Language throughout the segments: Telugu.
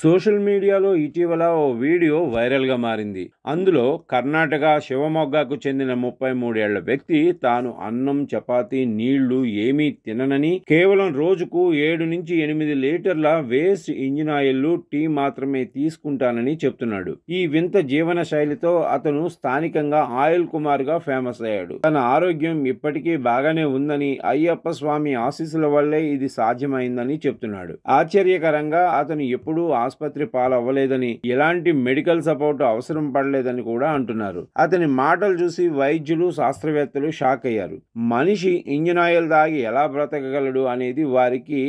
సోషల్ మీడియాలో ఇటీవల ఓ వీడియో వైరల్గా మారింది. అందులో కర్ణాటక శివమొగ్గకు చెందిన 33 ఏళ్ల వ్యక్తి తాను అన్నం, చపాతీ, నీళ్లు ఏమీ తిననని కేవలం రోజుకు 7 నుంచి 8 లీటర్ల వేస్ట్ ఇంజిన్ ఆయిల్, టీ మాత్రమే తీసుకుంటానని చెప్తున్నాడు. ఈ వింత జీవన శైలితో అతను స్థానికంగా ఆయిల్ కుమార్ గా ఫేమస్ అయ్యాడు. తన ఆరోగ్యం ఇప్పటికీ బాగానే ఉందని, అయ్యప్ప స్వామి ఆశీస్సుల వల్లే ఇది సాధ్యమైందని చెప్తున్నాడు. ఆశ్చర్యకరంగా అతను ఎప్పుడూ ఆసుపత్రి పాలవ్వలేదని, ఎలాంటి మెడికల్ సపోర్ట్ అవసరం పడలేదని కూడా అంటున్నారు. అతని మాటలు చూసి వైద్యులు, శాస్త్రవేత్తలు షాక్ అయ్యారు. మనిషి ఇంజిన్ ఆయిల్ తాగి ఎలా బ్రతకగలడు అనేది వారికి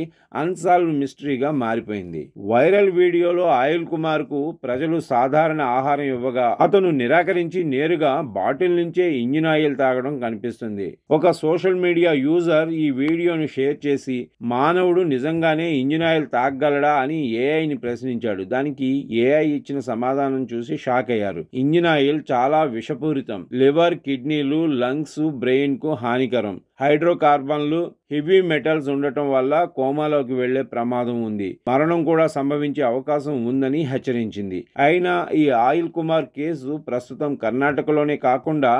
అన్సాల్వ్ మిస్టరీగా మారిపోయింది. వైరల్ వీడియోలో ఆయిల్ కుమార్ కు ప్రజలు సాధారణ ఆహారం ఇవ్వగా అతను నిరాకరించి నేరుగా బాటిల్ నుంచే ఇంజిన్ ఆయిల్ తాగడం కనిపిస్తుంది. ఒక సోషల్ మీడియా యూజర్ ఈ వీడియోను షేర్ చేసి మానవుడు నిజంగానే ఇంజిన్ ఆయిల్ తాగగలడా అని ఏఐని ప్రశ్నించాడు. దానికి ఏఐ ఇచ్చిన సమాధానం చూసి షాక్ అయ్యారు. ఇంజిన్ ఆయిల్ చాలా విషపూరితం. లివర్, కిడ్నీలు, లంగ్స్, బ్రెయిన్ కు హానికరం. హైడ్రోకార్బన్లు, హెవీ మెటల్స్ ఉండటం వల్ల కోమాలోకి వెళ్లే ప్రమాదం ఉంది. మరణం కూడా సంభవించే అవకాశం ఉందని హెచ్చరించింది. అయినా ఈ ఆయిల్ కుమార్ కేసు ప్రస్తుతం కర్ణాటకలోనే కాకుండా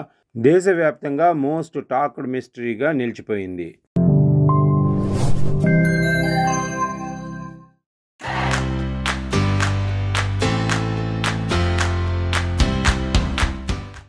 దేశవ్యాప్తంగా మోస్ట్ టాక్డ్ మిస్టరీగా నిలిచిపోయింది.